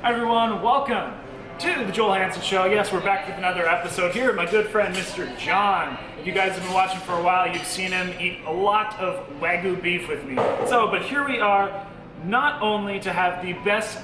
Hi everyone, welcome to the Joel Hansen Show. Yes, we're back with another episode here with my good friend, Mr. John. If you guys have been watching for a while, you've seen him eat a lot of Wagyu beef with me. But here we are, not only to have the best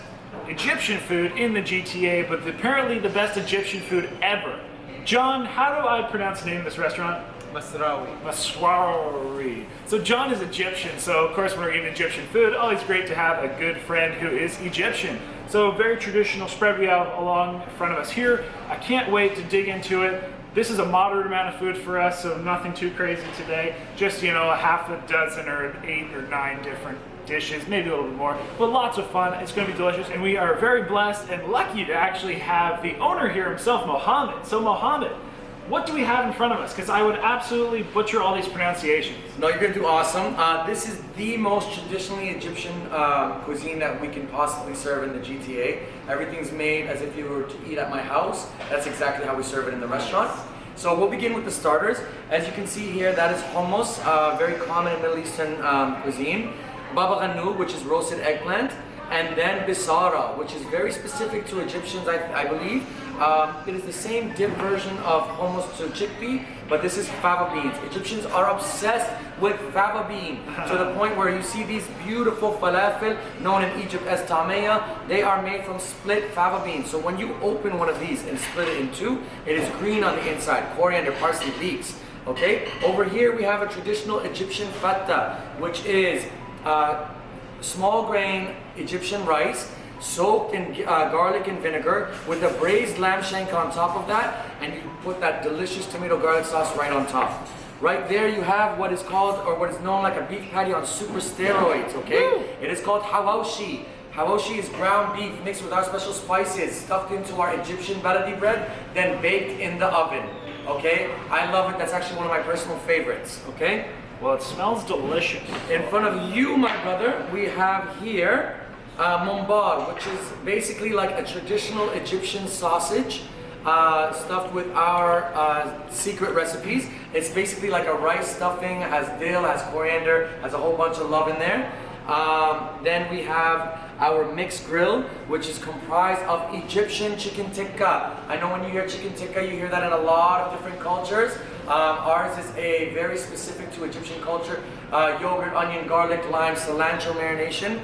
Egyptian food in the GTA, but apparently the best Egyptian food ever. John, how do I pronounce the name of this restaurant? Masrawy. Masrawy. So John is Egyptian, so of course when we're eating Egyptian food, always great to have a good friend who is Egyptian. So very traditional spread we have along in front of us here. I can't wait to dig into it. This is a moderate amount of food for us, so nothing too crazy today. Just, you know, a half a dozen or 8 or 9 different dishes, maybe a little bit more, but lots of fun. It's going to be delicious, and we are very blessed and lucky to actually have the owner here himself, Mohammed. So Mohammed, what do we have in front of us? Because I would absolutely butcher all these pronunciations. No, you're gonna do awesome. This is the most traditionally Egyptian cuisine that we can possibly serve in the GTA. Everything's made as if you were to eat at my house. That's exactly how we serve it in the restaurant. So we'll begin with the starters. As you can see here, that is hummus, very common in Middle Eastern cuisine. Baba ganoush, which is roasted eggplant. And then bisara, which is very specific to Egyptians, I believe. It is the same dip version of hummus to chickpea, but this is fava beans. Egyptians are obsessed with fava bean to the point where you see these beautiful falafel, known in Egypt as tameya. They are made from split fava beans. So when you open one of these and split it in two, it is green on the inside, coriander, parsley, leeks. Okay. Over here we have a traditional Egyptian fatta, which is small grain Egyptian rice soaked in garlic and vinegar with a braised lamb shank on top of that, and you put that delicious tomato garlic sauce right on top. Right there you have what is called, or what is known like a beef patty on super steroids, okay? Woo! It is called hawashi. Hawashi is ground beef mixed with our special spices, stuffed into our Egyptian baladi bread, then baked in the oven, okay? I love it. That's actually one of my personal favorites, okay? Well, it smells delicious. In front of you, my brother, we have here mumbar, which is basically like a traditional Egyptian sausage stuffed with our secret recipes. It's basically like a rice stuffing, has dill, has coriander, has a whole bunch of love in there. Then we have our mixed grill, which is comprised of Egyptian chicken tikka. I know when you hear chicken tikka, you hear that in a lot of different cultures. Ours is a very specific to Egyptian culture. Yogurt, onion, garlic, lime, cilantro marination,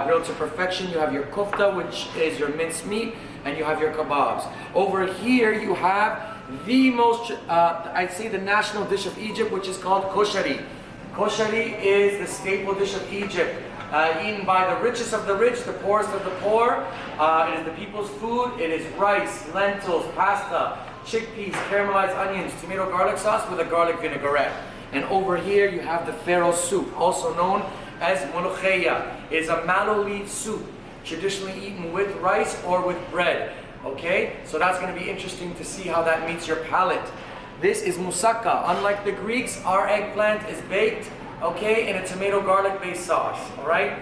grilled to perfection. You have your kofta, which is your minced meat, and you have your kebabs. Over here you have the most, I'd say the national dish of Egypt, which is called koshari. Koshari is the staple dish of Egypt. Eaten by the richest of the rich, the poorest of the poor. It is the people's food. It is rice, lentils, pasta, chickpeas, caramelized onions, tomato garlic sauce with a garlic vinaigrette. And over here you have the pharaoh soup, also known as molocheia. It is a mallow leaf soup, traditionally eaten with rice or with bread. Okay, so that's going to be interesting to see how that meets your palate. This is moussaka. Unlike the Greeks, our eggplant is baked, okay, in a tomato garlic based sauce, all right?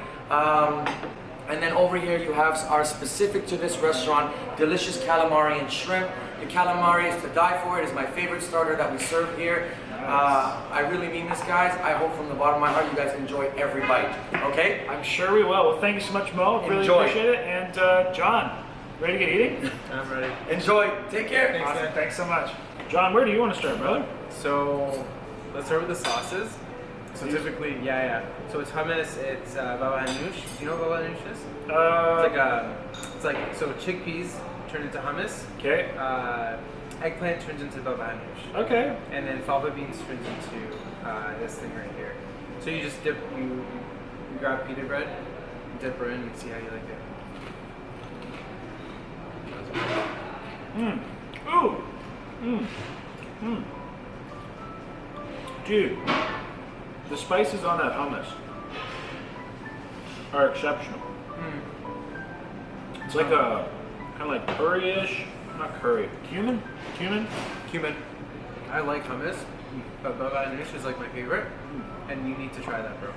And then over here you have our specific to this restaurant, delicious calamari and shrimp. The calamari is to die for. It is my favorite starter that we serve here. I really mean this, guys. I hope from the bottom of my heart you guys enjoy every bite, okay? I'm sure we will. Well, thank you so much, Mo. Really Enjoy. appreciate it. And John, ready to get eating? I'm ready. Enjoy. Take care. Thanks, Awesome. man. Thanks so much. John, where do you want to start, brother? So let's start with the sauces. So typically, So it's hummus. It's baba ganoush. Do you know what baba ganoush is? It's like so chickpeas turn into hummus. Okay. Eggplant turns into baba ganoush. Okay. And then fava beans turns into this thing right here. So you just dip. You grab pita bread, dip her in, and see how you like it. Ooh. Dude, the spices on that hummus are exceptional. It's like a kind of like curry-ish, not curry, cumin. I like hummus, but baba ganoush is like my favorite, and you need to try that, bro.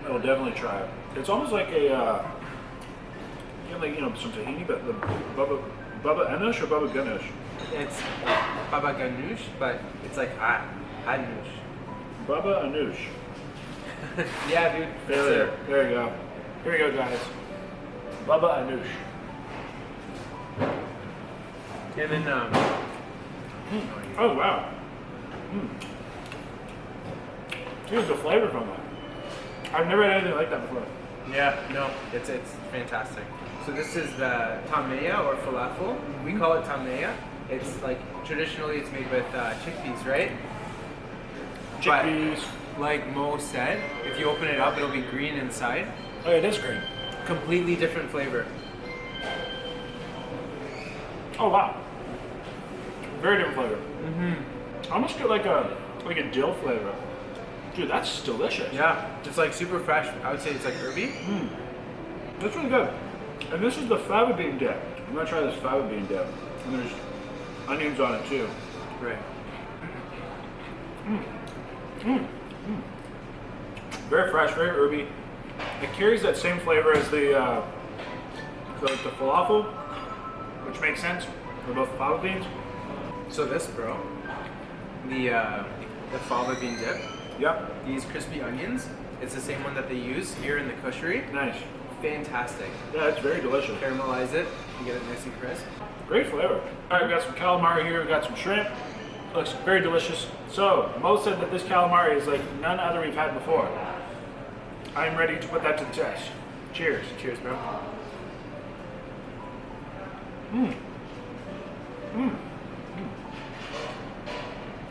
I will definitely try it. It's almost like a, like some tahini, but the baba ganoush or baba ganoush. It's baba ganoush, but it's like ganoush. Baba ganoush. Yeah, dude. There you go. Here we go, guys. Baba ganoush. And then, Oh wow. Here's the flavor from that. I've never had anything like that before. yeah, no, it's fantastic. So this is the tameya or falafel. We call it tameya. It's like traditionally it's made with chickpeas, right? Chickpeas. But like Mo said, if you open it up, it'll be green inside. Oh, it is green. Completely different flavor. Oh wow. Very different flavor. I almost get like a dill flavor. Dude, that's delicious. Yeah, it's like super fresh. I would say it's like herby. That's really good. And this is the fava bean dip. I'm gonna try this fava bean dip. And there's onions on it too. Right. Very fresh, very herby. It carries that same flavor as the falafel, which makes sense. They're both fava beans. So this, bro, the fava bean dip. Yep. These crispy onions. It's the same one that they use here in the kushery. Nice. Fantastic. Yeah, it's very delicious. Caramelize it. You get it nice and crisp. Great flavor. All right, we got some calamari here. We got some shrimp. Looks very delicious. So, Mo said that this calamari is like none other we've had before. I'm ready to put that to the test. Cheers. Cheers, bro.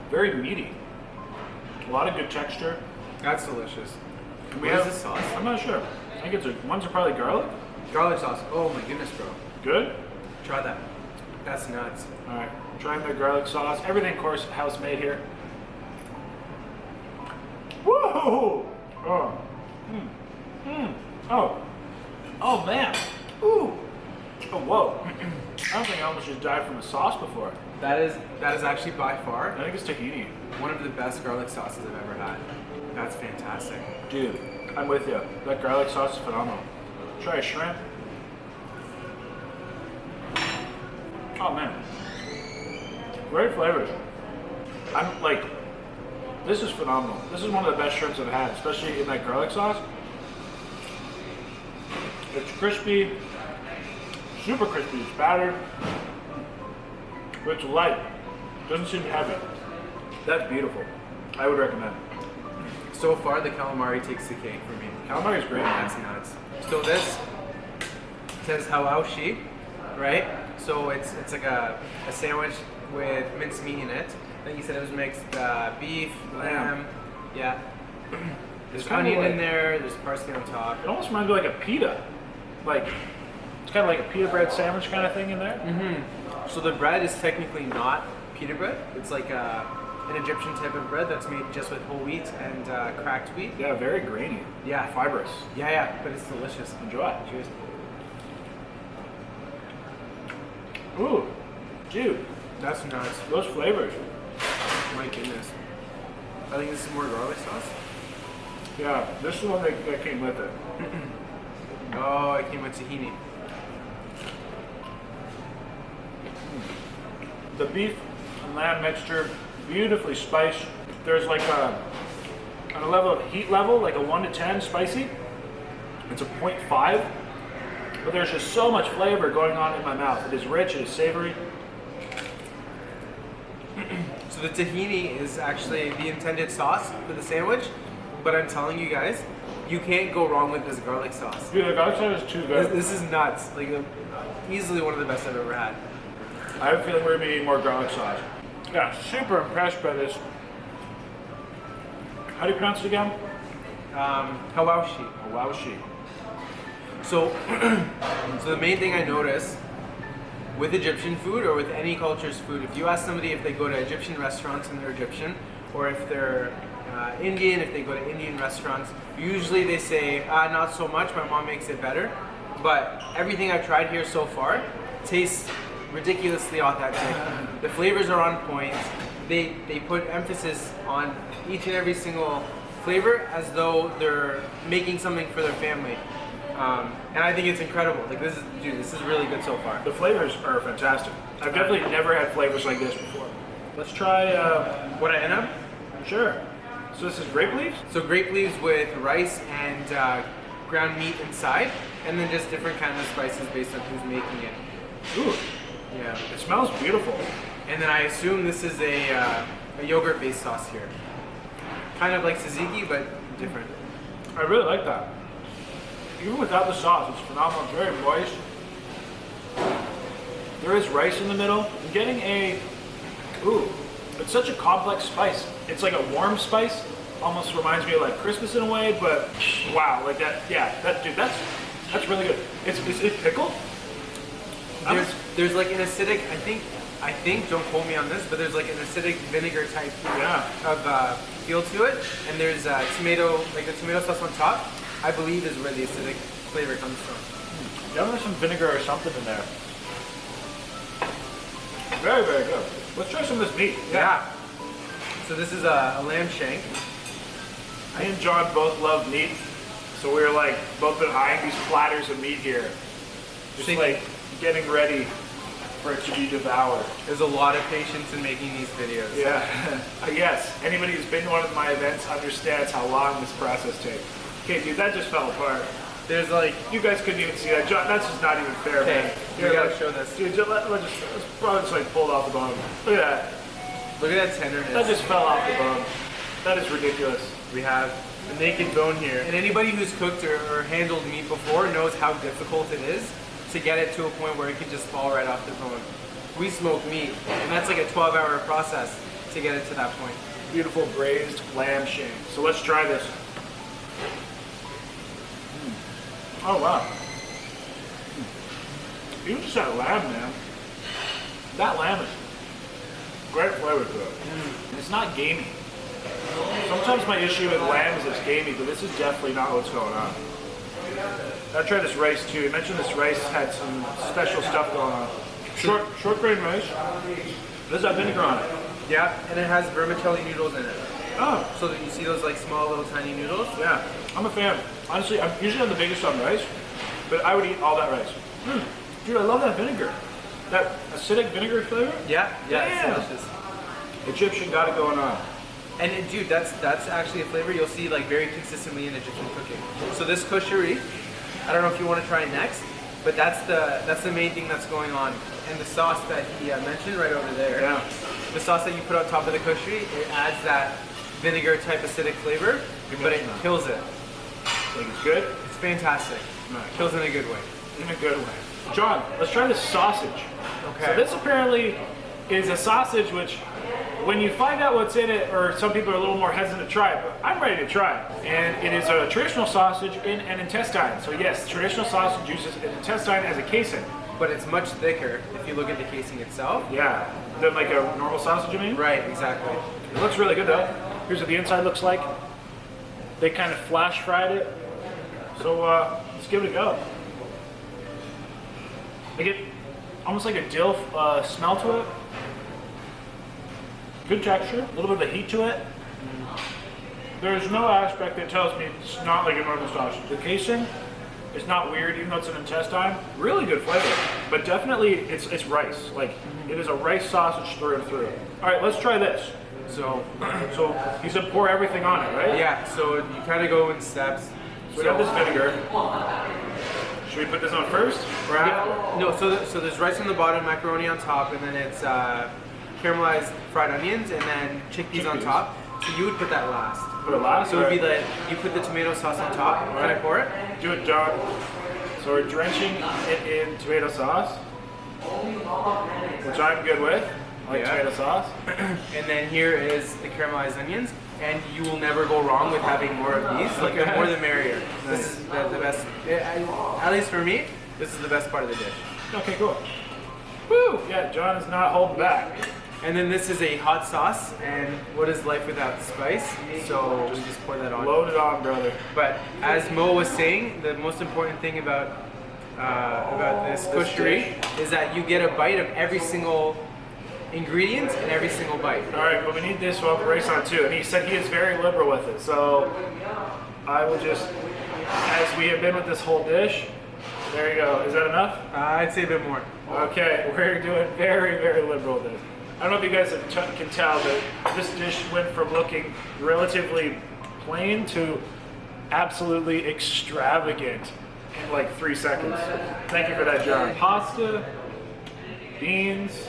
Very meaty. A lot of good texture. That's delicious. We What have is this sauce? I'm not sure. I think one's are probably garlic. Garlic sauce. Oh my goodness, bro. Good. Try that. That's nuts. All right. Trying their garlic sauce. Everything, of course, house made here. Whoa! Oh. Oh. Oh man. Ooh. Oh whoa. I don't think I almost just died from a sauce before. That is actually by far I think it's tahini. one of the best garlic sauces I've ever had. That's fantastic. Dude, I'm with you. That garlic sauce is phenomenal. Try a shrimp. Oh man. Great flavors. I'm like, this is phenomenal. This is one of the best shrimps I've had, especially in that garlic sauce. It's crispy, super crispy. It's battered, but it's light. Doesn't seem heavy. That's beautiful. I would recommend. So far, the calamari takes the cake for me. Calamari is great. That's nuts. So this says hawashi, right? So it's like a sandwich with minced meat in it. I think you said it was mixed beef, lamb. Yeah. There's It's kinda onion in like- there. There's parsley on top. It almost reminds me of like a pita. Like, it's kind of like a pita bread sandwich kind of thing in there. So the bread is technically not pita bread. It's like an Egyptian type of bread that's made just with whole wheat and cracked wheat. Yeah, very grainy. Yeah. Fibrous. Yeah, but it's delicious. Enjoy. Cheers. Ooh, dude, That's nuts. those flavors. My goodness. I think this is more garlic sauce. Yeah, this is the one that came with it. Oh, it came with tahini. The beef and lamb mixture, beautifully spiced. There's like on a level of heat level, like a 1 to 10 spicy. It's a 0.5, but there's just so much flavor going on in my mouth. It is rich, it is savory. So the tahini is actually the intended sauce for the sandwich, but I'm telling you guys, you can't go wrong with this garlic sauce. Dude, the garlic sauce is too good. This is nuts. Like easily one of the best I've ever had. I have a feeling we're gonna be eating more garlic sauce. Yeah, super impressed by this. How do you pronounce it again? Hawashi. Wawashi. So, so the main thing I notice with Egyptian food or with any culture's food, if you ask somebody if they go to Egyptian restaurants and they're Egyptian, or if they're Indian, if they go to Indian restaurants, usually they say, not so much, my mom makes it better. But everything I've tried here so far tastes ridiculously authentic. The flavors are on point. They put emphasis on each and every single flavor as though they're making something for their family. And I think it's incredible. Like this is really good so far. The flavors are fantastic. I've definitely never had flavors like this before. Let's try, What I end up? sure. So this is grape leaves? So grape leaves with rice and ground meat inside, and then just different kinds of spices based on who's making it. Ooh. Yeah. It smells beautiful. And then I assume this is a yogurt-based sauce here. Kind of like tzatziki, but different. I really like that. Even without the sauce, it's phenomenal. It's very moist. There is rice in the middle. I'm getting it's such a complex spice. It's like a warm spice. Almost reminds me of like Christmas in a way, but wow, like that. Yeah, that's really good. It's pickled. There's like an acidic. I think. Don't quote me on this, but there's like an acidic vinegar type of feel to it, and there's tomato, like the tomato sauce on top. I believe is where the acidic flavor comes from. Yeah, there's some vinegar or something in there. Very, very good. Let's try some of this meat. Yeah. So this is a lamb shank. Me and John both love meat, so we were like both been eyeing these platters of meat here, just like getting ready for it to be devoured. There's a lot of patience in making these videos. Yeah. Yes. Anybody who's been to one of my events understands how long this process takes. Okay, dude, that just fell apart. There's like, you guys couldn't even see that. John, that's just not even fair, okay, man. we gotta show this. Dude, let's probably just like pull it off the bone. Look at that. Look at that tenderness. That just fell off the bone. That is ridiculous. We have the naked bone here. And anybody who's cooked or handled meat before knows how difficult it is to get it to a point where it can just fall right off the bone. We smoke meat, and that's like a 12-hour process to get it to that point. Beautiful braised lamb shank. So let's try this. Oh wow. Even just that lamb, man. That lamb is great flavor to it. It's not gamey. Sometimes my issue with lamb is it's gamey, but this is definitely not what's going on. I tried this rice too. You mentioned this rice had some special stuff going on. Short grain rice. There's that vinegar on it. Yeah, and it has vermicelli noodles in it. Oh. So that you see those like small little tiny noodles? Yeah, I'm a fan. Honestly, I'm usually the biggest on rice, but I would eat all that rice. Dude, I love that vinegar. That acidic vinegar flavor? Yeah, Damn. it's delicious. Egyptian got it going on. And dude, that's actually a flavor you'll see like very consistently in Egyptian cooking. So this kushari, I don't know if you want to try it next, but that's the main thing that's going on. And the sauce that he mentioned right over there, the sauce that you put on top of the kushari, it adds that vinegar type acidic flavor, but it kills it. Think it's good? It's fantastic. Kills in a good way. In a good way. John, let's try this sausage. Okay. So this apparently is a sausage which, when you find out what's in it, or some people are a little more hesitant to try it, but I'm ready to try it. And it is a traditional sausage in an intestine. So yes, traditional sausage uses an intestine as a casing. But it's much thicker if you look at the casing itself. Yeah, than like a normal sausage, you mean? Right, exactly. It looks really good though. Here's what the inside looks like. They kind of flash fried it. So let's give it a go. I get almost like a dill smell to it. Good texture, a little bit of a heat to it. There's no aspect that tells me it's not like a normal sausage. The casing is not weird, even though it's an intestine. Really good flavor, but definitely it's rice. Like it is a rice sausage through and through. All right, let's try this. So you said pour everything on it, right? Yeah. So you kind of go in steps. So we got this vinegar. Should we put this on first or after? No. So there's rice on the bottom, macaroni on top, and then it's caramelized fried onions, and then chickpeas on top. So you would put that last. Put it last? So it would be like, you put the tomato sauce on top. Can I pour it? Do it, John. So we're drenching it in tomato sauce, which I'm good with. I like tomato sauce. And then here is the caramelized onions, and you will never go wrong with having more of these. Like the more the merrier. This is the best, at least for me, this is the best part of the dish. Okay, cool. Woo! Yeah, John is not holding back. And then this is a hot sauce, and what is life without spice? So we just pour that on. Load it on, brother. But as Mo was saying, the most important thing about this kushari is that you get a bite of every single ingredient and every single bite. All right, but we need this one rice on too. And he said he is very liberal with it. So I will just, as we have been with this whole dish, there you go. Is that enough? I'd say a bit more. Okay, we're doing very, very liberal with this. I don't know if you guys can tell, but this dish went from looking relatively plain to absolutely extravagant in like 3 seconds. Thank you for that, John. Pasta beans,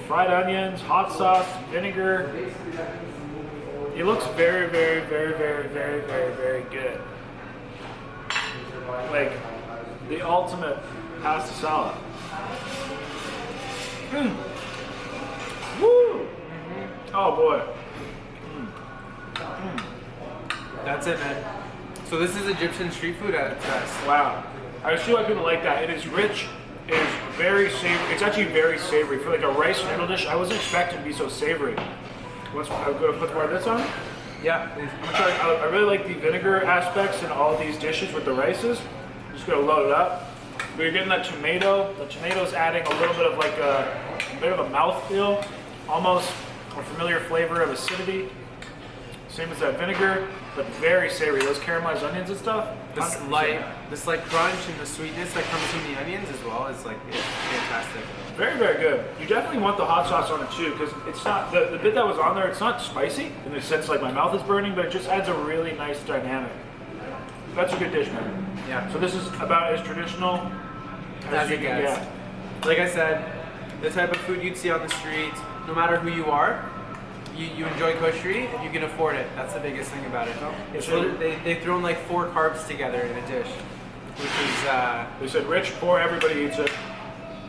fried onions, hot sauce, vinegar. It looks very, very, very, very, very, very, very good. Like the ultimate pasta salad. Woo! Oh boy. That's it, man. So this is Egyptian street food at its best. Wow. I see why people like that. It is rich. It is very savory. It's actually very savory. For like a rice noodle dish, I wasn't expecting to be so savory. I'm going to put more of this on. Yeah, please. I really like the vinegar aspects in all these dishes with the rices. I'm just going to load it up. We're getting that tomato. The tomato's adding a little bit of like a bit of a mouthfeel, almost a familiar flavor of acidity. Same as that vinegar, but very savory. Those caramelized onions and stuff. The slight crunch and the sweetness that comes from the onions as well is like, it's fantastic. Very, very good. You definitely want the hot sauce on it too, because it's not, the bit that was on there, it's not spicy in the sense like my mouth is burning, but it just adds a really nice dynamic. That's a good dish, man. Yeah. So this is about as traditional As it gets. Yeah. Like I said, the type of food you'd see on the street, no matter who you are, you enjoy koshery and you can afford it. That's the biggest thing about it. It's they've thrown like 4 carbs together in a dish, which is They said rich, poor, everybody eats it.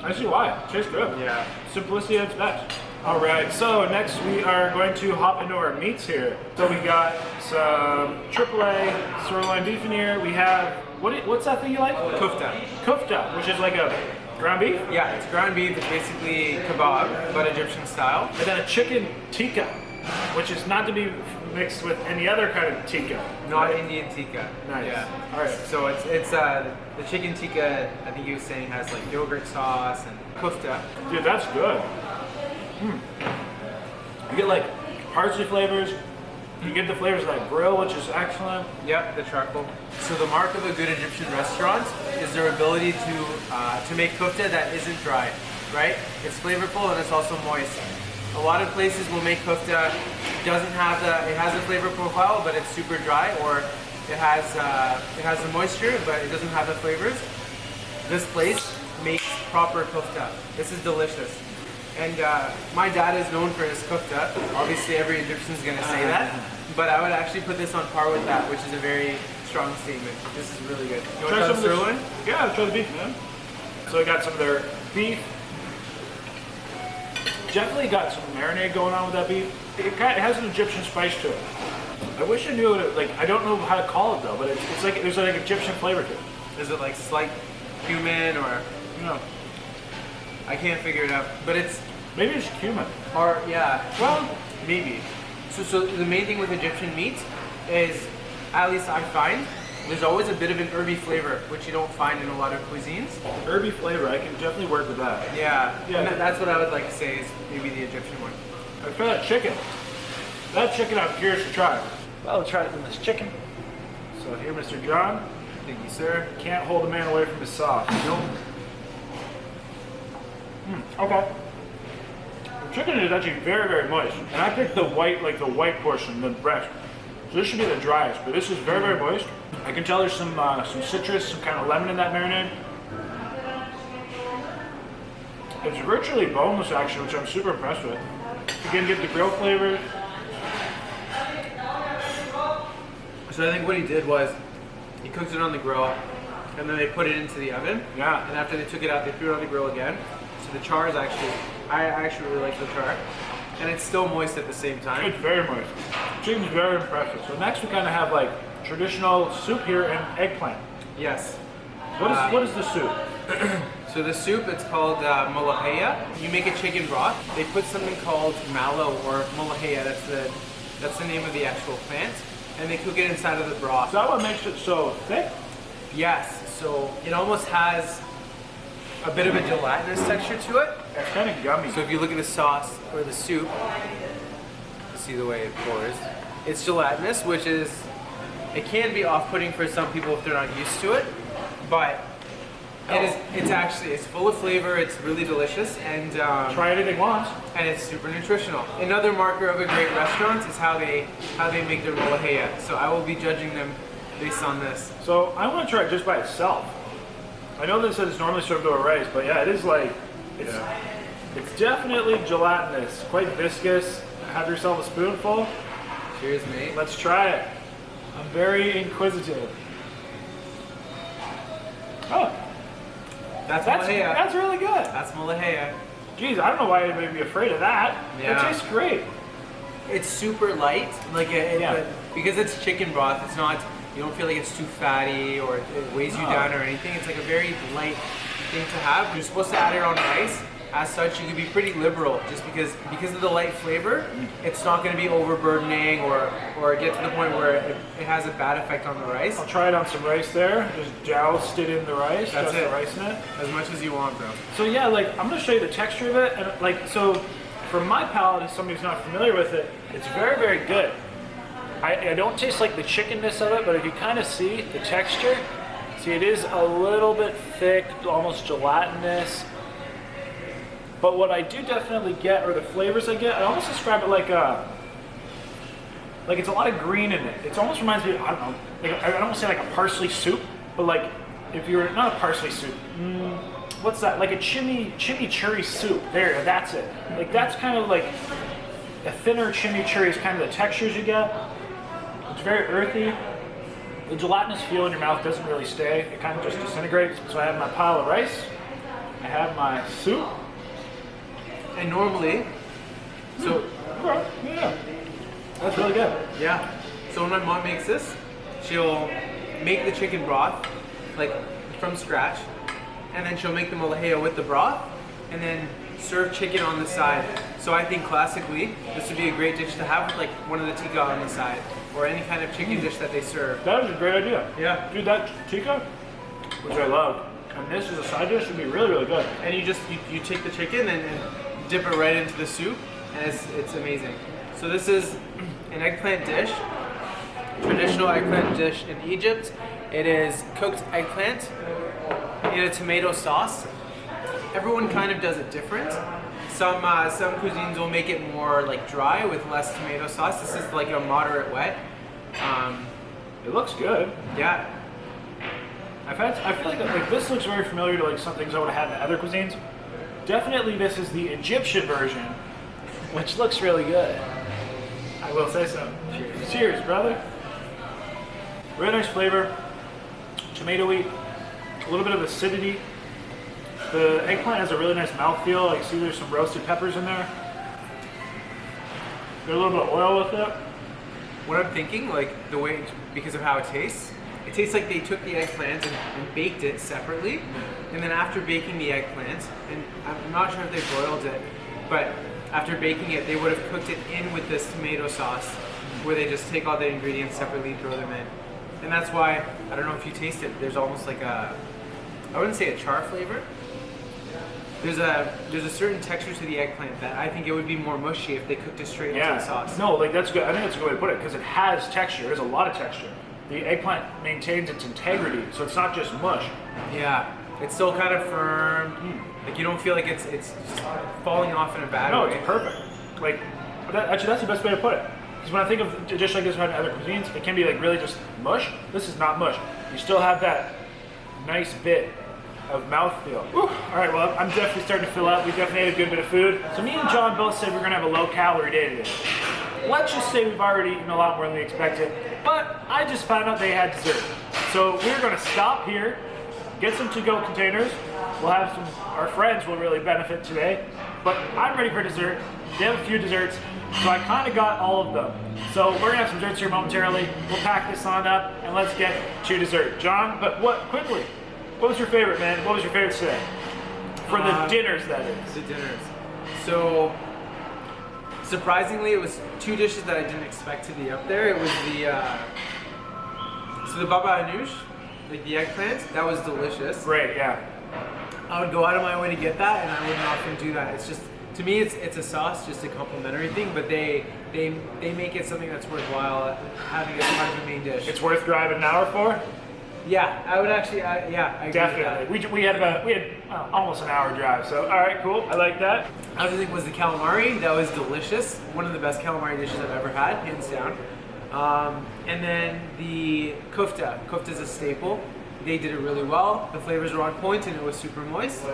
I see why. It tastes good. yeah. Simplicity at its best. All right, so next we are going to hop into our meats here. So we got some AAA sirloin beef in here. We have, what's that thing you like? Kofta. Kofta, which is like a ground beef. Yeah, it's ground beef. It's basically kebab, but Egyptian style. And then a chicken tikka, which is not to be mixed with any other kind of tikka. Not right? Indian tikka. Nice. Yeah. All right. So it's the chicken tikka. I think you were saying has like yogurt sauce and kofta. Dude, that's good. You get like parsley flavors. You get the flavors of that grill, which is excellent. Yep, the charcoal. So the mark of a good Egyptian restaurant is their ability to make kofta that isn't dry, right? It's flavorful and it's also moist. A lot of places will make kofta, it has a flavor profile, but it's super dry, or it has the moisture, but it doesn't have the flavors. This place makes proper kofta. This is delicious. And my dad is known for his kofta. Obviously, every Egyptian's gonna say that, but I would actually put this on par with that, which is a very strong statement. This is really good. You want to try the sirloin? Yeah, try the beef, man. So we got some of their beef. Definitely got some marinade going on with that beef. It has an Egyptian spice to it. I wish I knew it. Like I don't know how to call it though, but it's like there's like Egyptian flavor to it. Is it like slight cumin or? No, I can't figure it out, but it's maybe it's cumin. or yeah. Well, maybe. So the main thing with Egyptian meat is, at least I find, there's always a bit of an herby flavor, which you don't find in a lot of cuisines. Herby flavor, I can definitely work with that. Yeah, Yeah. and that's what I would like to say is maybe the Egyptian one. I try that chicken. That chicken I'm curious to try. Well, let's try it from this chicken. So here, Mr. John. Thank you, sir. Can't hold a man away from his sauce. Nope. Okay. The chicken is actually very, very moist. And I picked the white portion, the breast. So this should be the driest, but this is very, very moist. I can tell there's some citrus, some kind of lemon in that marinade. It's virtually boneless actually, which I'm super impressed with. Again, get the grill flavors. So I think what he did was, he cooked it on the grill, and then they put it into the oven. Yeah. And after they took it out, they threw it on the grill again. So the char is actually, I actually really like the char. And it's still moist at the same time. It's very moist. Chicken's very impressive. So next we kind of have like traditional soup here and eggplant. Yes. What is the soup? So the soup, it's called molokhaya. You make a chicken broth. They put something called mallow or molokhaya. That's the name of the actual plant. And they cook it inside of the broth. Is that what makes it so thick? Yes. So it almost has a bit of a gelatinous texture to it. It's kind of gummy. So if you look at the sauce or the soup, see the way it pours. It's gelatinous, which is, it can be off-putting for some people if they're not used to it, but it's full of flavor, it's really delicious, and Try anything once. and it's super nutritional. Another marker of a great restaurant is how they make their molokhaya. So I will be judging them based on this. So I want to try it just by itself. I know that it says it's normally served over rice, but yeah, it is like It's definitely gelatinous, quite viscous. Have yourself a spoonful. Cheers, mate. Let's try it. I'm very inquisitive. Oh, That's Malahia. that's really good. That's Malahia. Geez, I don't know why I'd be afraid of that. Yeah. It tastes great. It's super light, like because it's chicken broth. It's not. You don't feel like it's too fatty or it weighs you down or anything. It's like a very light thing to have. You're supposed to add it on rice. As such, you can be pretty liberal just because of the light flavor. It's not going to be overburdening or get to the point where it has a bad effect on the rice. I'll try it on some rice there. Just doused it in the rice. That's Douse it. the rice in it. As much as you want, bro. So yeah, like I'm gonna show you the texture of it, and like so, for my palate, as somebody who's not familiar with it, it's very, very good. I don't taste like the chickenness of it, but if you kind of see the texture, see it is a little bit thick, almost gelatinous. But what I do definitely get, or the flavors I get, I almost describe it like it's a lot of green in it. It almost reminds me of, I don't know, like, I don't want to say like a parsley soup, but like if you're, not a parsley soup, what's that? Like a chimichurri soup. There, that's it. Like that's kind of like a thinner chimichurri is kind of the textures you get. It's very earthy. The gelatinous feel in your mouth doesn't really stay. It kind of just disintegrates. So I have my pile of rice. I have my soup. And normally, so Yeah, that's really good. yeah. So when my mom makes this, she'll make the chicken broth like from scratch, and then she'll make the malahia with the broth, and then serve chicken on the side. So I think classically, this would be a great dish to have with like one of the tikka on the side, or any kind of chicken dish that they serve. That is a great idea. Yeah. Dude, that tikka, which I love, and this as a side dish would be really, really good. And you take the chicken and dip it right into the soup, and it's amazing. So this is an eggplant dish, traditional eggplant dish in Egypt. It is cooked eggplant in a tomato sauce. Everyone kind of does it different. Some cuisines will make it more like dry with less tomato sauce. This is like a moderate wet. It looks good. Yeah. I feel like this looks very familiar to like some things I would have had in other cuisines. Definitely this is the Egyptian version, which looks really good. I will say so. Cheers. Cheers, brother. Really nice flavor. Tomatoey, a little bit of acidity. The eggplant has a really nice mouthfeel. I see there's some roasted peppers in there. There's a little bit of oil with it. What I'm thinking, like the way, because of how it tastes like they took the eggplant and baked it separately, and then after baking the eggplant, and I'm not sure if they boiled it, but after baking it, they would have cooked it in with this tomato sauce, where they just take all the ingredients separately, throw them in, and that's why I don't know if you taste it. There's almost like I wouldn't say a char flavor. There's a certain texture to the eggplant that I think it would be more mushy if they cooked it straight into the sauce. No, like that's good. I think that's a good way to put it because it has texture. There's a lot of texture. The eggplant maintains its integrity, so it's not just mush. Yeah, it's still kind of firm. Like you don't feel like it's just falling off in a bad way. No, it's perfect. Like, actually, that's the best way to put it. Because when I think of a dish like this in other cuisines, it can be like really just mush. This is not mush. You still have that nice bit of mouthfeel. All right, well, I'm definitely starting to fill out. We definitely had a good bit of food. So me and John both said we're gonna have a low-calorie day today. Let's just say we've already eaten a lot more than we expected, but I just found out they had dessert. So we're gonna stop here, get some to-go containers. We'll have some, our friends will really benefit today, but I'm ready for dessert. They have a few desserts, so I kind of got all of them. So we're gonna have some desserts here momentarily. We'll pack this on up and let's get to dessert. John, but quickly, what was your favorite, man? What was your favorite today? For the dinners, that is. The dinners. So, surprisingly, it was two dishes that I didn't expect to be up there. It was the baba ganoush, like the eggplant. That was delicious. Great, yeah. I would go out of my way to get that, and I wouldn't often do that. It's just, to me, it's a sauce, just a complimentary thing, but they make it something that's worthwhile having as part of the main dish. It's worth driving an hour for? Yeah, I would actually, I agree Definitely. with that. We had almost an hour drive, so all right, cool. I like that. Other thing was the calamari. That was delicious. One of the best calamari dishes I've ever had, hands down. And then the kofta. Kofta is a staple. They did it really well. The flavors were on point and it was super moist.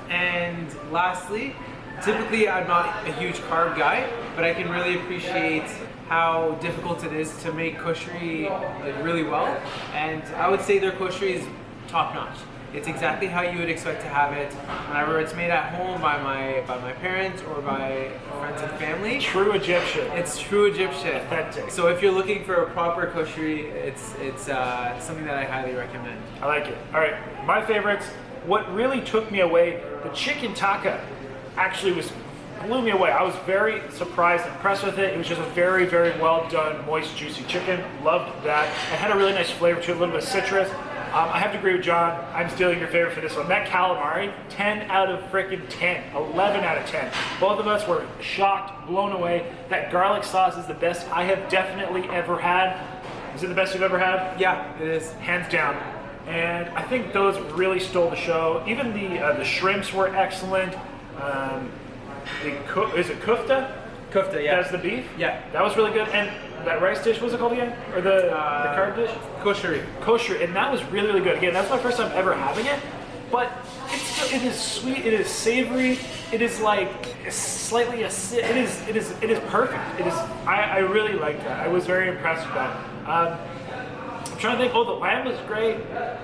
And lastly, typically I'm not a huge carb guy, but I can really appreciate how difficult it is to make kosheri like really well. And I would say their kosheri is top notch. It's exactly how you would expect to have it whenever it's made at home by my parents or by friends and family. True Egyptian. It's true Egyptian. Authentic. So if you're looking for a proper kosheri, it's something that I highly recommend. I like it. All right, my favorites. What really took me away, the chicken taka actually blew me away. I was very surprised and impressed with it. It was just a very, very well done, moist, juicy chicken. Loved that. It had a really nice flavor to it, a little bit of citrus. I have to agree with John. I'm stealing your favorite for this one. That calamari, 10 out of freaking 10. 11 out of 10. Both of us were shocked, blown away. That garlic sauce is the best I have definitely ever had. Is it the best you've ever had? Yeah, it is. Hands down. And I think those really stole the show. Even the shrimps were excellent. Is it kufta? Kufta, yeah. That's the beef? Yeah. That was really good. And that rice dish, what was it called again? Or the carb dish? Kosheri. Kosher, and that was really, really good. Again, that's my first time ever having it, but it is sweet, it is savory, it is like slightly acid. It is perfect. It is. I really liked that. I was very impressed with that. I'm trying to think. Oh, the lamb was great.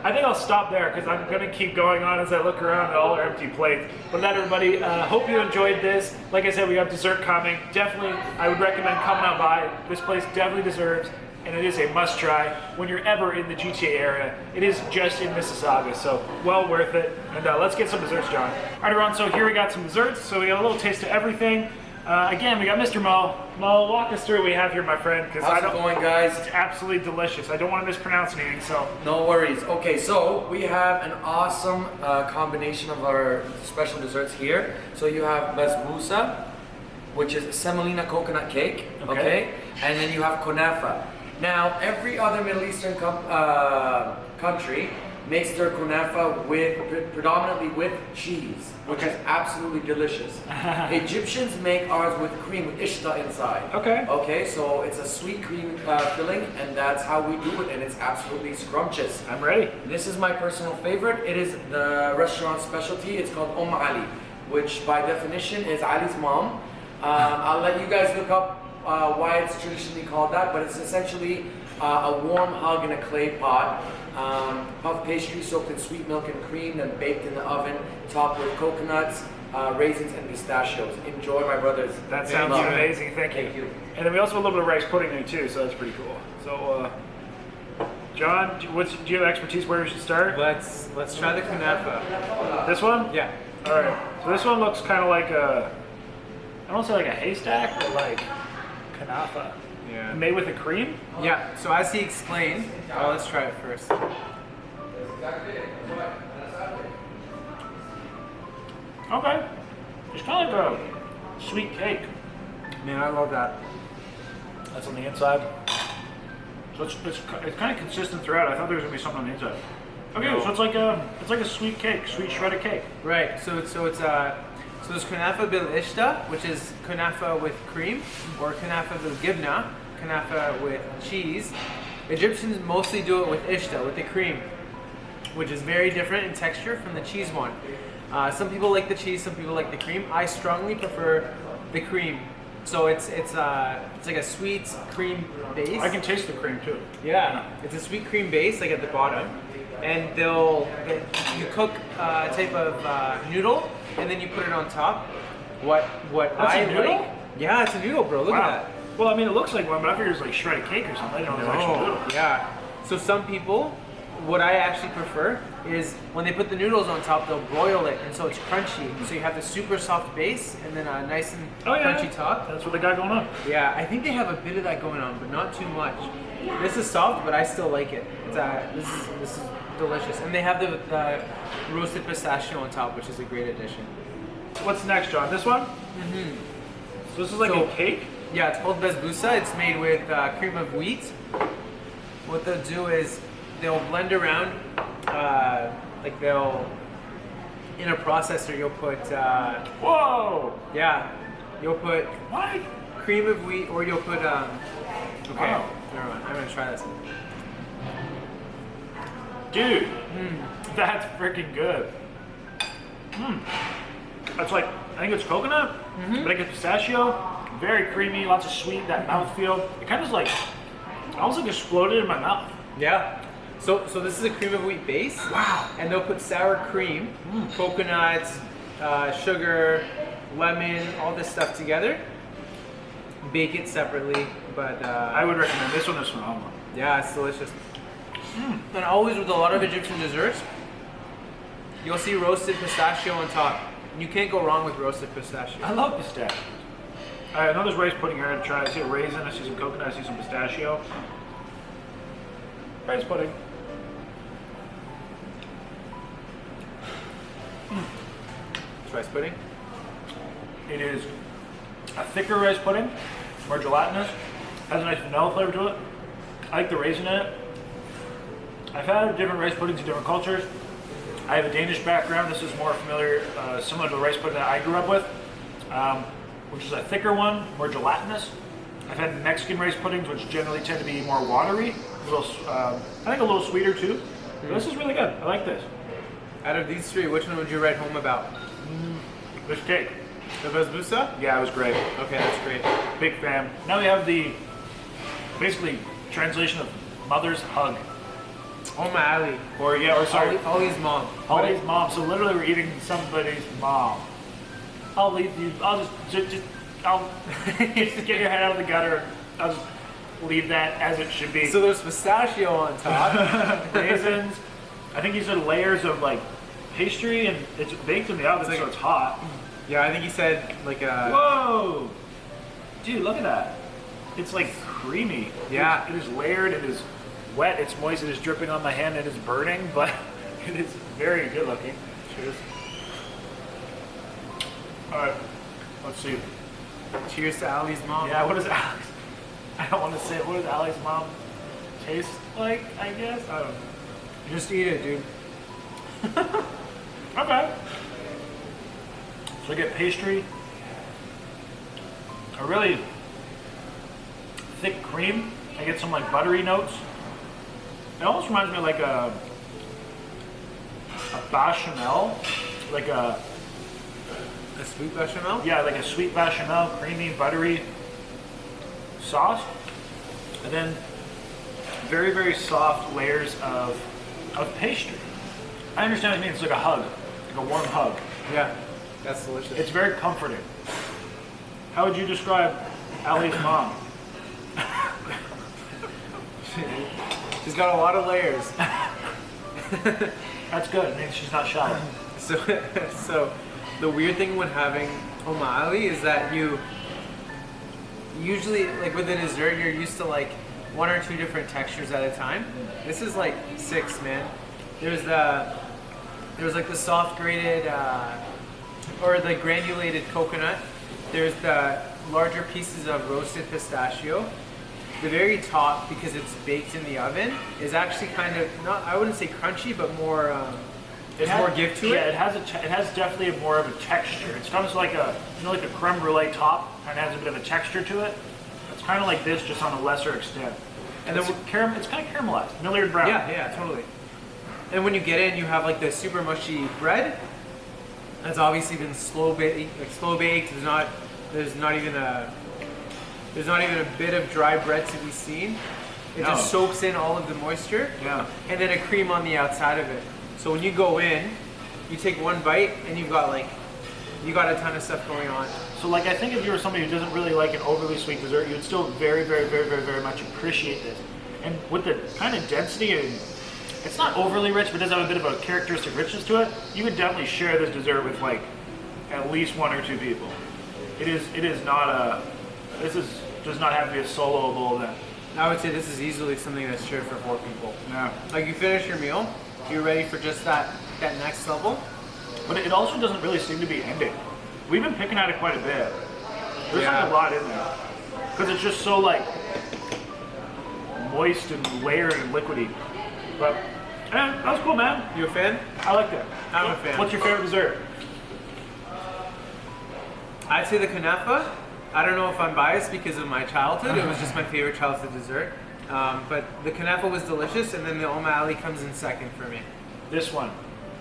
I think I'll stop there because I'm gonna keep going on as I look around at all our empty plates. But that, everybody, hope you enjoyed this. Like I said, we have dessert coming. Definitely, I would recommend coming out by. This place definitely deserves, and it is a must try when you're ever in the GTA area. It is just in Mississauga, so well worth it. And let's get some desserts, John. All right, everyone, so here we got some desserts. So we got a little taste of everything. Again, we got Mr. Mo. Mo, walk us through what we have here, my friend. How's it going, guys? It's absolutely delicious. I don't want to mispronounce anything, so. No worries. Okay, so we have an awesome combination of our special desserts here. So you have basbousa, which is semolina coconut cake, okay? And then you have kunafa. Now, every other Middle Eastern country makes their kunafa predominantly with cheese, which is absolutely delicious. Egyptians make ours with cream, with ishta inside. Okay, so it's a sweet cream filling, and that's how we do it, and it's absolutely scrumptious. I'm ready. This is my personal favorite. It is the restaurant specialty. It's called Ali, which by definition is Ali's mom. I'll let you guys look up why it's traditionally called that, but it's essentially a warm hug in a clay pot. Puff pastry soaked in sweet milk and cream, then baked in the oven, topped with coconuts, raisins, and pistachios. Enjoy, my brothers. That sounds amazing. Thank you. And then we also have a little bit of rice pudding there too, so that's pretty cool. So, John, do you have expertise where we should start? Let's try the kunafa. This one? Yeah. All right. So this one looks kind of like I don't want to say like a haystack, but like kunafa. Yeah. Made with a cream? Yeah, so as he explained, let's try it first. Okay. It's kind of like a sweet cake. Man, I love that. That's on the inside. So it's kind of consistent throughout. I thought there was gonna be something on the inside. Okay, No. so it's like a sweet cake, sweet shredded cake. Right, so there's kunafa bil ishta, which is kunafa with cream, or kunafa bil gibna, kunafa with cheese. Egyptians mostly do it with ishta, with the cream, which is very different in texture from the cheese one. Some people like the cheese, some people like the cream. I strongly prefer the cream. So it's like a sweet cream base. I can taste the cream too. Yeah, it's a sweet cream base, like at the bottom, and you cook a type of noodle, and then you put it on top. What That's I a noodle? like? Yeah, it's a noodle, bro. Look Wow. at that. Well, I mean, it looks like one, but I figured it was like shredded cake or something. I didn't know it was actual noodle. Yeah. So some people, what I actually prefer is when they put the noodles on top, they'll broil it, and so it's crunchy. So you have the super soft base, and then a nice and crunchy top. That's what they got going on. Yeah, I think they have a bit of that going on, but not too much. This is soft, but I still like it. This is delicious, and they have the roasted pistachio on top, which is a great addition. What's next, John? This one? Mm-hmm. So this is like a cake? Yeah, it's called basbousa. It's made with cream of wheat. What they'll do is they'll blend around, in a processor, you'll put, Whoa! yeah, you'll put What? cream of wheat, or you'll put, okay, Wow. never mind, I'm gonna try this. Dude, that's freaking good. That's like, I think it's coconut, but I get pistachio. Very creamy, lots of sweet, that mouthfeel. It kind of like, almost like exploded in my mouth. Yeah. So this is a cream of wheat base. Wow. And they'll put sour cream, coconuts, sugar, lemon, all this stuff together. Bake it separately, but I would recommend this one is phenomenal. yeah, it's delicious. And always with a lot of Egyptian desserts, you'll see roasted pistachio on top. You can't go wrong with roasted pistachio. I love pistachio. I know there's rice pudding here to try. I see a raisin, I see some coconut, I see some pistachio. Rice pudding. It's rice pudding. It is a thicker rice pudding, more gelatinous, has a nice vanilla flavor to it. I like the raisin in it. I've had different rice puddings in different cultures. I have a Danish background. This is more familiar, similar to the rice pudding that I grew up with, which is a thicker one, more gelatinous. I've had Mexican rice puddings, which generally tend to be more watery, a little, I think a little sweeter too. But this is really good. I like this. Out of these three, which one would you write home about? This cake. The basbousa? Yeah, it was great. Okay, that's great. Big fan. Now we have the, basically, translation of mother's hug. Oh my Ali. Or yeah, or sorry, Ollie's mom. Ollie's mom. So literally, we're eating somebody's mom. I'll leave you. I'll I'll just get your head out of the gutter. I'll just leave that as it should be. So there's pistachio on top. Raisins. I think these are layers of like pastry, and it's baked in the oven, so it's hot. Yeah, I think he said like a. Whoa, dude, look at that. It's like creamy. Yeah. It is layered. It is wet. It's moist. It is dripping on my hand. It is burning, but it is very good looking. Cheers. All right, let's see. Cheers to Ali's mom. Yeah, what does Alex? I don't want to say it. What does Ali's mom taste like? I guess I don't know. Just eat it, dude. Okay. So I get pastry, a really thick cream. I get some like buttery notes. It almost reminds me of like a bechamel, like a sweet bechamel? yeah, like a sweet bechamel, creamy, buttery sauce, and then very, very soft layers of pastry. I understand what it means. It's like a hug, like a warm hug. Yeah, that's delicious. It's very comforting. How would you describe Ali's mom? She's got a lot of layers. That's good. It means she's not shallow. So the weird thing when having Omali is that you usually, like with a dessert, you're used to like 1 or 2 different textures at a time. This is like 6, man. There's like the soft grated or the granulated coconut. There's the larger pieces of roasted pistachio. The very top, because it's baked in the oven, is actually kind of not, I wouldn't say crunchy, but more there's more give to it. Yeah, it has definitely more of a texture. It's almost like a like a creme brulee top, and has a bit of a texture to it. It's kind of like this, just on a lesser extent. And it's kind of caramelized, Millard brown. Yeah, totally. And when you get in, you have like the super mushy bread. That's obviously been slow baked. There's not even a bit of dry bread to be seen. It just soaks in all of the moisture. Yeah. And then a cream on the outside of it. So when you go in, you take one bite and you got a ton of stuff going on. So like, I think if you were somebody who doesn't really like an overly sweet dessert, you'd still very, very, very, very, very much appreciate this. And with the kind of density, and it's not overly rich, but does have a bit of a characteristic richness to it, you could definitely share this dessert with like at least 1 or 2 people. It is not does not have to be a solo bowl event. I would say this is easily something that's shared for 4 people. Yeah. Like you finish your meal, you're ready for just that next level. But it also doesn't really seem to be ending. We've been picking at it quite a bit. There's Yeah. like a lot in there. Because it's just so like moist and layered and liquidy. But yeah, that was cool, man. You a fan? I like that. I'm a fan. What's your favorite dessert? I'd say the kunafa. I don't know if I'm biased because of my childhood. It was just my favorite childhood dessert. But the kanafa was delicious, and then the O'Malley comes in second for me. This one.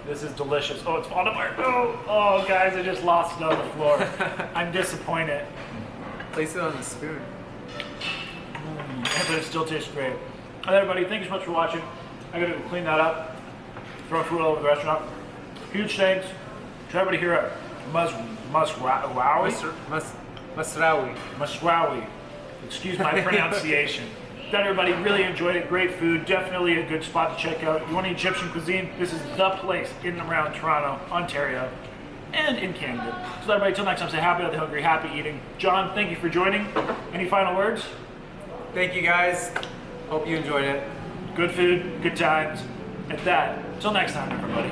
This is delicious. Oh, it's falling apart. Oh, guys, I just lost it on the floor. I'm disappointed. Place it on the spoon. But it still tastes great. All right, everybody, thank you so much for watching. I gotta go clean that up. Throw food all over the restaurant. Huge thanks to everybody here at Masrawy. Masrawy. Excuse my pronunciation. Glad everybody really enjoyed it. Great food. Definitely a good spot to check out. You want Egyptian cuisine? This is the place in and around Toronto, Ontario, and in Canada. So everybody, till next time, stay happy, healthy, hungry, happy eating. John, thank you for joining. Any final words? Thank you guys. Hope you enjoyed it. Good food, good times. At that, till next time, everybody.